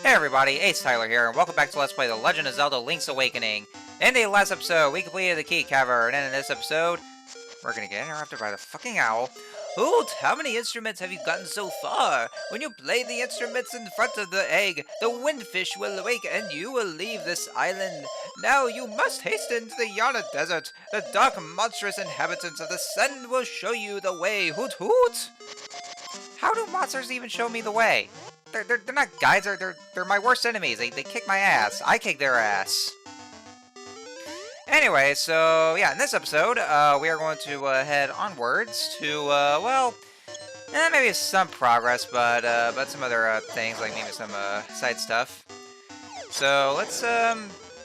Hey everybody, AcedTyler here, and welcome back to Let's Play The Legend of Zelda Link's Awakening. In the last episode, we completed the key cavern, and in this episode, we're gonna get interrupted by the fucking owl. Hoot, how many instruments have you gotten so far? When you play the instruments in front of the egg, the windfish will awake and you will leave this island. Now you must hasten to the Yana Desert. The dark, monstrous inhabitants of the sun will show you the way. Hoot hoot! How do monsters even show me the way? They're not guides, they're my worst enemies. They kick my ass. I kick their ass. Anyway, so yeah, in this episode, we are going to head onwards to maybe some progress, but some other things like maybe some side stuff. So let's so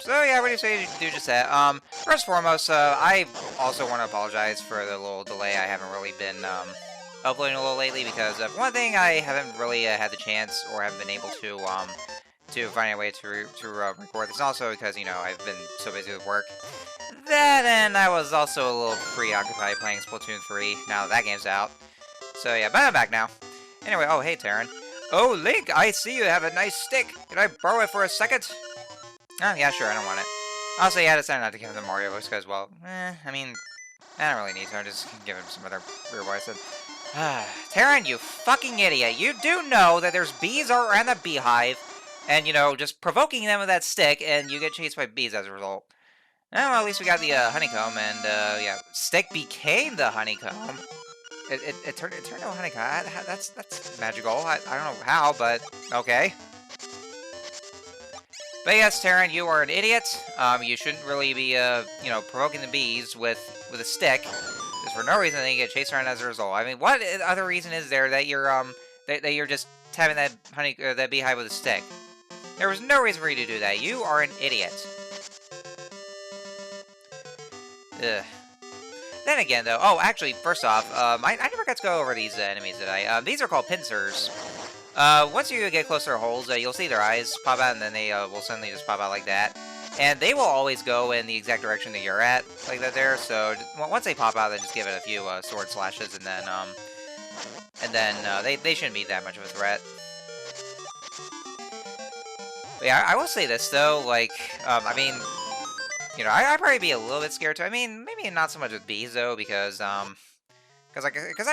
yeah, what do you say to do just that? First and foremost, I also want to apologize for the little delay. I haven't really been uploading a little lately because of one thing, I haven't really had the chance or haven't been able to find a way to record this. Also because, you know, I've been so busy with work. That, and I was also a little preoccupied playing Splatoon 3 now that that game's out. So yeah, but I'm back now. Anyway, oh hey Taryn. Oh Link, I see you have a nice stick. Can I borrow it for a second? Oh yeah, sure, I don't want it. Also, yeah, I decided not to give him the Mario voice because, well, I mean, I don't really need to. I'm just gonna give him some other weird voice. Taryn, you fucking idiot. You do know that there's bees around the beehive, and, you know, just provoking them with that stick, and you get chased by bees as a result. Well, at least we got the honeycomb, and, yeah, stick became the honeycomb. It turned into a honeycomb. That's magical. I don't know how, but okay. But yes, Taryn, you are an idiot. You shouldn't really be, you know, provoking the bees with a stick. Just for no reason, they get chased around as a result. I mean, what other reason is there that you're that you're just having that that beehive with a stick? There was no reason for you to do that. You are an idiot. Ugh. Then again, though, oh, actually, first off, I never got to go over these enemies, did I? These are called pincers. Once you get closer to holes, you'll see their eyes pop out, and then they will suddenly just pop out like that. And they will always go in the exact direction that you're at, like that there. So once they pop out, then just give it a few sword slashes, and then they shouldn't be that much of a threat. But yeah, I will say this though, like I mean, you know, I'd probably be a little bit scared too. I mean, maybe not so much with bees though, because I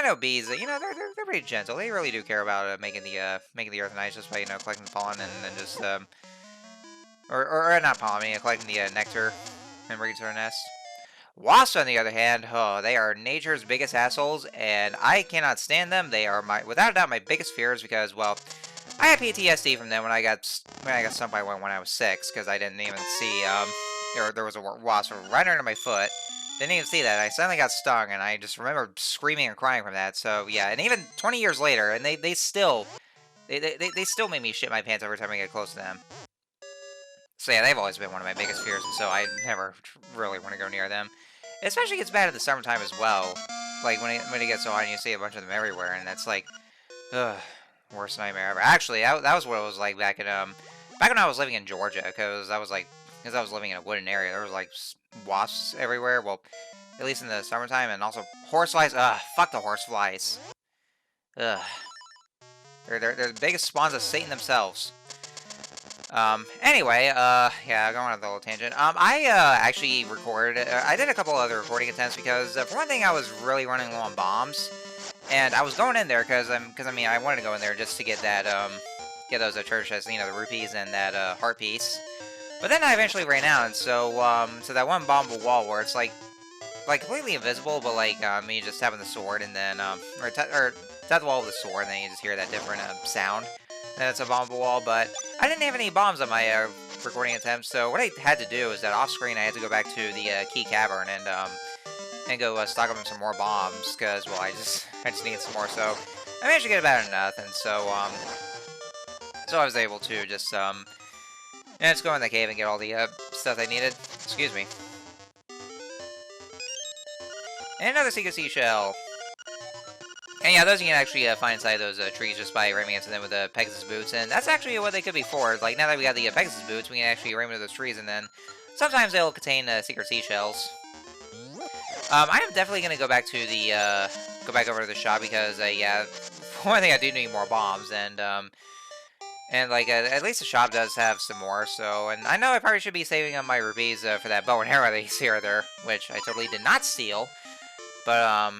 know bees, you know, they're pretty gentle. They really do care about making the earth nice just by, you know, collecting the pollen and then just or not pollen, I mean, collecting the nectar and bringing it to their nest. Wasps, on the other hand, oh, they are nature's biggest assholes, and I cannot stand them. They are without a doubt, my biggest fears because, well, I had PTSD from them when I got stung by one when I was 6 because I didn't even see there was a wasp right under my foot. Didn't even see that. I suddenly got stung, and I just remember screaming and crying from that. So yeah, and even 20 years later, and they still make me shit my pants every time I get close to them. So yeah, they've always been one of my biggest fears, and so I never really want to go near them. It especially gets bad in the summertime as well. Like when it gets so hot and you see a bunch of them everywhere, and that's like, ugh, worst nightmare ever. Actually, that was what it was like back when I was living in Georgia, because I was living in a wooded area. There was like wasps everywhere. Well, at least in the summertime, and also horseflies. Ugh, fuck the horseflies. Ugh, they're the biggest spawns of Satan themselves. Anyway, yeah, going on a little tangent. I actually recorded. I did a couple other recording attempts because, for one thing, I was really running low on bombs, and I was going in there because I mean, I wanted to go in there just to get that get those treasure chests, you know, the rupees and that heart piece. But then I eventually ran out, and so that one bombable wall where it's like completely invisible, but like you just having the sword, and then or tap the wall with the sword, and then you just hear that different sound. And it's a bombable wall, but I didn't have any bombs on my recording attempts, so what I had to do is that off screen I had to go back to the key cavern and go stock up on some more bombs, because well I just needed some more. So I managed to get about enough, and so I was able to just let's go in the cave and get all the stuff I needed. Excuse me. And another secret seashell. And yeah, those you can actually find inside those trees just by ramming into them with the Pegasus boots, and that's actually what they could be for. Like, now that we got the Pegasus boots, we can actually ram into those trees, and then sometimes they'll contain secret seashells. I am definitely gonna go back to the go back over to the shop because yeah, for one thing, I do need more bombs, and And, like, at least the shop does have some more, so... And I know I probably should be saving up my rupees for that bow and arrow that you see right there, which I totally did not steal. But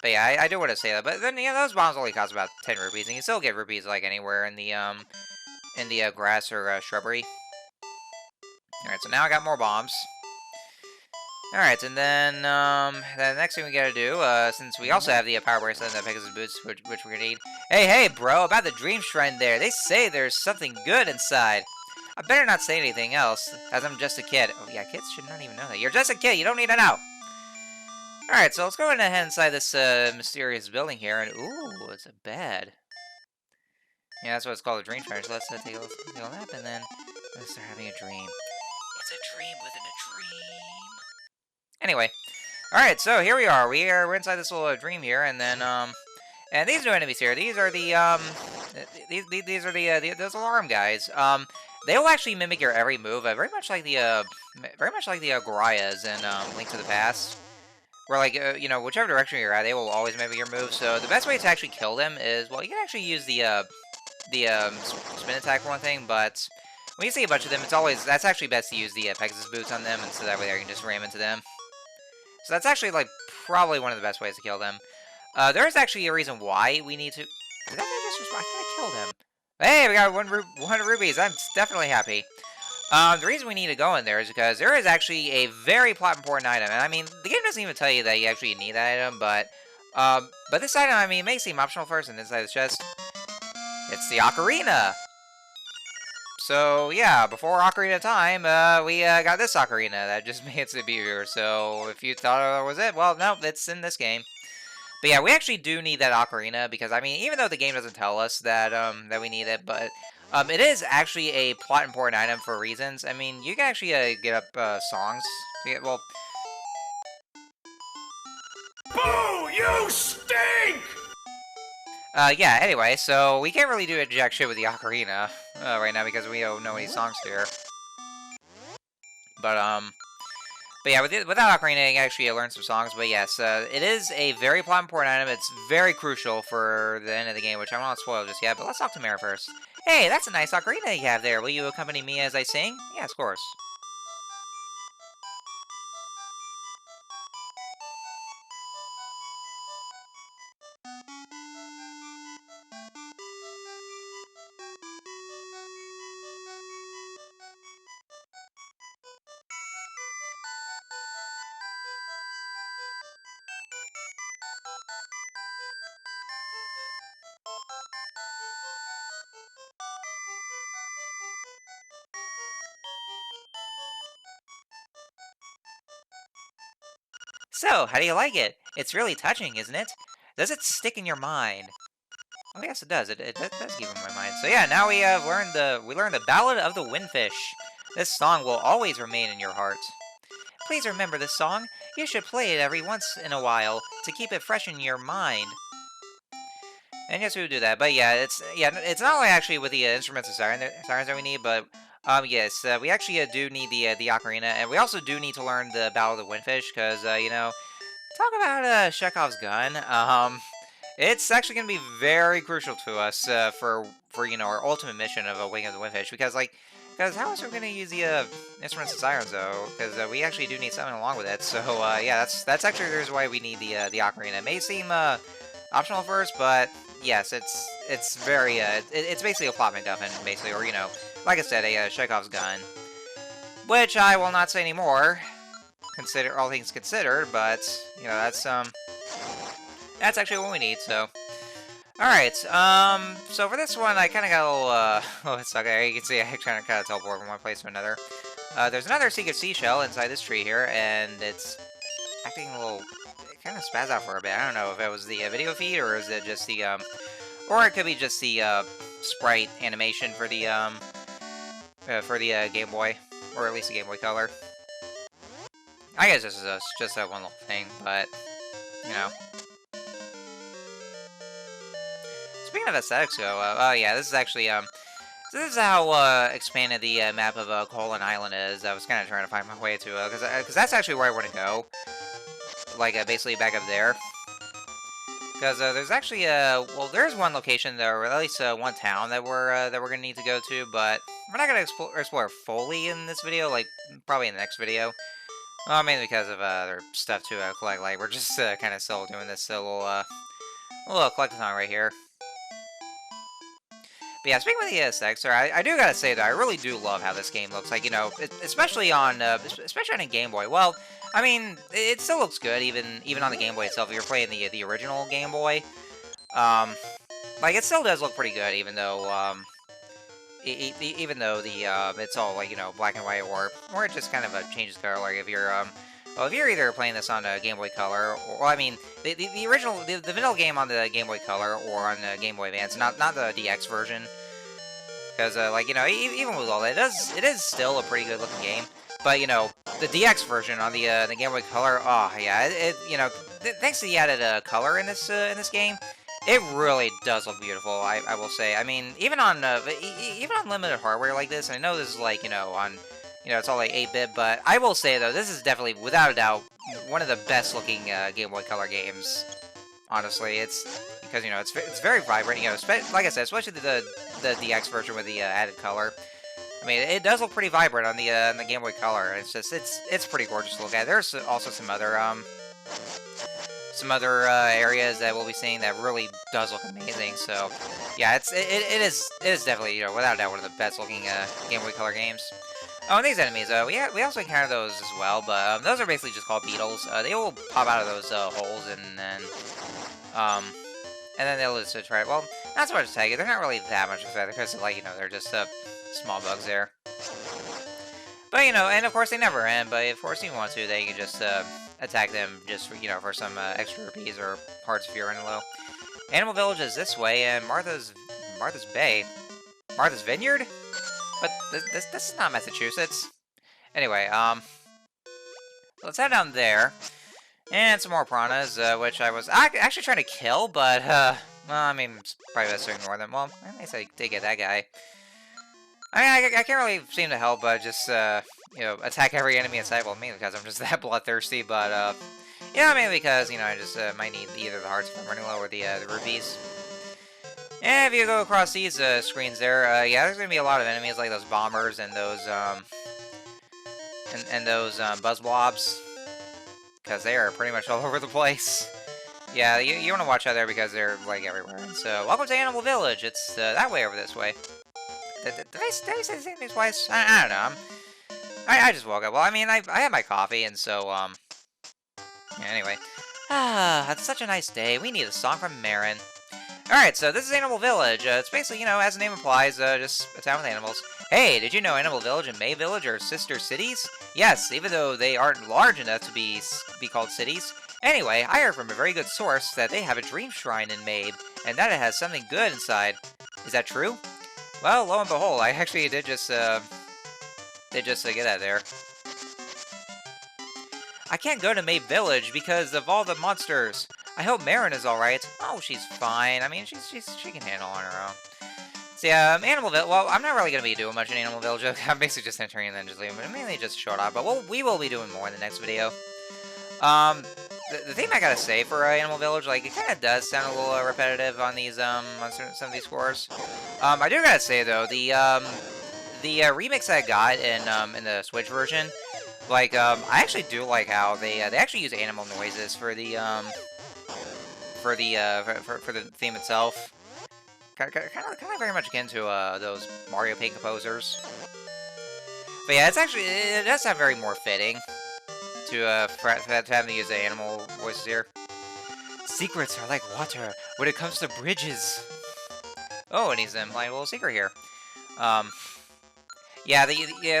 yeah, I do want to say that. But then, those bombs only cost about 10 rupees, and you still get rupees, like, anywhere in the grass or shrubbery. Alright, so now I got more bombs. Alright, and then, the next thing we gotta do, since we also have the power bracelet and the Pegasus boots, which we're gonna need. Hey, bro, about the dream shrine there. They say there's something good inside. I better not say anything else, as I'm just a kid. Oh, yeah, kids should not even know that. You're just a kid, you don't need to know. Alright, so let's go ahead inside this, mysterious building here, and, ooh, it's a bed. Yeah, that's what it's called, a dream shrine, so let's take a nap, and then let's start having a dream. It's a dream within a dream. Anyway, alright, so here we are. We're inside this little dream here, and then, and these new enemies here, these are the, these are those alarm guys. They will actually mimic your every move, very much like the Gorias in, Link to the Past. Where, like, whichever direction you're at, they will always mimic your moves. So the best way to actually kill them is, well, you can actually use the spin attack for one thing, but when you see a bunch of them, that's actually best to use the Pegasus boots on them, and so that way I can just ram into them. So that's actually, like, probably one of the best ways to kill them. There is actually a reason why we need to... Did that guy just respond? I thought I killed him. Hey, we got 100 rupees. I'm definitely happy. The reason we need to go in there is because there is actually a very plot important item. And I mean, the game doesn't even tell you that you actually need that item, but this item, I mean, it may seem optional first, and inside the chest, it's the ocarina. So, yeah, before Ocarina time, we got this ocarina that just made its debut here. So, if you thought that was it, well, no, it's in this game. But yeah, we actually do need that ocarina, because, I mean, even though the game doesn't tell us that, that we need it, but... it is actually a plot important item for reasons. I mean, you can actually get up songs. Well, Boo! You stink! yeah. Anyway, so we can't really do a jack shit with the ocarina right now because we don't know any songs here. But yeah, without ocarina, you can actually learn some songs. But yes, it is a very plot important item. It's very crucial for the end of the game, which I won't spoil just yet. But let's talk to Mara first. Hey, that's a nice ocarina you have there. Will you accompany me as I sing? Yes, of course. So, how do you like it? It's really touching, isn't it? Does it stick in your mind? Oh, yes, it does. It does keep in my mind. So yeah, now we have learned the Ballad of the Windfish. This song will always remain in your heart. Please remember this song. You should play it every once in a while to keep it fresh in your mind. And yes, we would do that. But yeah, it's not only actually with the instruments and sirens that we need, but yes, we actually do need the ocarina, and we also do need to learn the Ballad of the Windfish because talk about Chekhov's gun. It's actually going to be very crucial to us for our ultimate mission of a Wing of the Windfish, because how else are we going to use the instruments and sirens though? Because we actually do need something along with it. So yeah, that's actually the reason why we need the ocarina. It may seem optional at first, but yes, it's very it's basically a plot MacGuffin, basically, or like I said, a Chekhov's gun, which I will not say anymore. Consider all things considered, but that's actually what we need. So, all right. So for this one, I kind of got a little. It's okay. You can see I kind of teleport from one place to another. There's another secret seashell inside this tree here, and it's acting a little. It kind of spazzed out for a bit. I don't know if it was the video feed or is it just the or it could be just the sprite animation for the Game Boy, or at least the Game Boy Color. I guess this is just that one little thing, but Speaking of aesthetics, though, oh yeah, this is actually so this is how expanded the map of Colin Island is. I was kind of trying to find my way to because that's actually where I want to go, like basically back up there. Because there's actually well, there's one location there, or at least one town that we're gonna need to go to, but we're not gonna explore fully in this video. Like probably in the next video. Mainly because of other stuff to collect. Like we're just kind of still doing this little collectathon right here. But yeah, speaking of the aesthetics, I do gotta say that I really do love how this game looks. Like, you know, especially on a Game Boy. Well, I mean, it still looks good even on the Game Boy itself. If you're playing the original Game Boy, um, like it still does look pretty good, even though even though the it's all like, you know, black and white, or it just kind of changes color. Like if you're well, if you're either playing this on a Game Boy Color, or well, I mean, the original, the vanilla game on the Game Boy Color or on the Game Boy Advance, not the DX version, because like, you know, even with all that, it is still a pretty good looking game. But you know, the DX version on the Game Boy Color, oh yeah, you know, thanks to the added color in this game, it really does look beautiful. I will say. I mean, even on even on limited hardware like this, and I know this is like, you know, on, you know, it's all like 8-bit, but I will say though, this is definitely, without a doubt, one of the best looking Game Boy Color games. Honestly, it's because, you know, it's very vibrant. You know, like I said, especially the DX version with the added color. I mean, it does look pretty vibrant on the Game Boy Color. It's just it's pretty gorgeous to look at. There's also some other areas that we'll be seeing that really does look amazing. So yeah, it is definitely, you know, without a doubt, one of the best looking Game Boy Color games. Oh, and these enemies, we also encounter those as well, but those are basically just called beetles. They will pop out of those holes, and then they'll just try. Well, not so much attack it. They're not really that much of a threat because, like, you know, they're just small bugs there. But you know, and of course they never end. But of course, if you want to, they can just attack them just for, you know, for some extra rupees or parts if you're running low. Animal Village is this way, and Martha's Vineyard. But this is not Massachusetts. Anyway, let's head down there. And some more piranhas, which I was actually trying to kill, but, well, I mean, it's probably best to ignore them. Well, at least I did get that guy. I mean, I can't really seem to help but just, you know, attack every enemy in sight. Well, mainly because I'm just that bloodthirsty, but, yeah, mainly because, you know, I just might need either the hearts if I'm running low or the rupees. And if you go across these screens there, yeah, there's gonna be a lot of enemies like those bombers and those buzz blobs, because they are pretty much all over the place. Yeah, you want to watch out there because they're like everywhere. And so, welcome to Animal Village. It's that way over this way. Did I say the same thing twice? I don't know. I just woke up. Well, I mean, I had my coffee, and so yeah, anyway, it's such a nice day. We need a song from Marin. Alright, so this is Animal Village. It's basically, you know, as the name implies, just a town with animals. Hey, did you know Animal Village and May Village are sister cities? Yes, even though they aren't large enough to be called cities. Anyway, I heard from a very good source that they have a dream shrine in Mabe, and that it has something good inside. Is that true? Well, lo and behold, I actually did just get out of there. I can't go to Mabe Village because of all the monsters. I hope Marin is alright. Oh, she's fine. I mean, she can handle on her own. So yeah, Animal Village. Well, I'm not really going to be doing much in Animal Village. I'm basically just entering and then just leaving. But mainly just short off. But we will be doing more in the next video. The thing I gotta say for Animal Village, like, it kind of does sound a little repetitive on these on some of these scores. I do gotta say though, the remix that I got in the Switch version, like, I actually do like how they actually use animal noises for the theme itself. Kind of very much akin to those Mario Paint composers. But yeah, it does sound very more fitting to have to use the animal voices here. Secrets are like water when it comes to bridges. Oh, and he's implying a little secret here. Yeah,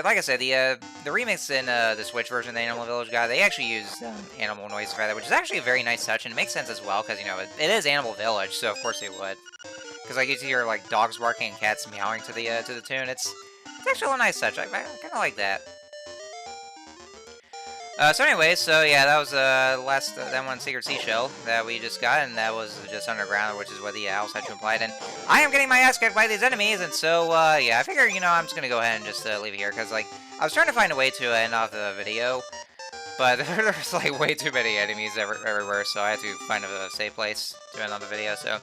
like I said, the remix in the Switch version of the Animal Village guy, they actually used animal noises for that, which is actually a very nice touch, and it makes sense as well, because, you know, it is Animal Village, so of course they would. Because like, you hear like dogs barking and cats meowing to the tune. It's actually a nice touch. I kind of like that. So anyway, so yeah, that was that one secret seashell that we just got, and that was just underground, which is what the owls had to imply. And I am getting my ass kicked by these enemies, and so yeah, I figure, you know, I'm just gonna go ahead and just leave it here, because like I was trying to find a way to end off the video, But there's like way too many enemies everywhere, so I had to find a safe place to end on the video. So,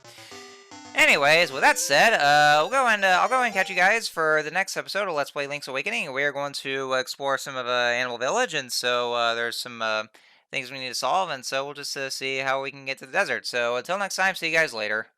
anyways, with that said, I'll go and catch you guys for the next episode of Let's Play Link's Awakening. We are going to explore some of Animal Village, and so there's some things we need to solve, and so we'll just see how we can get to the desert. So until next time, see you guys later.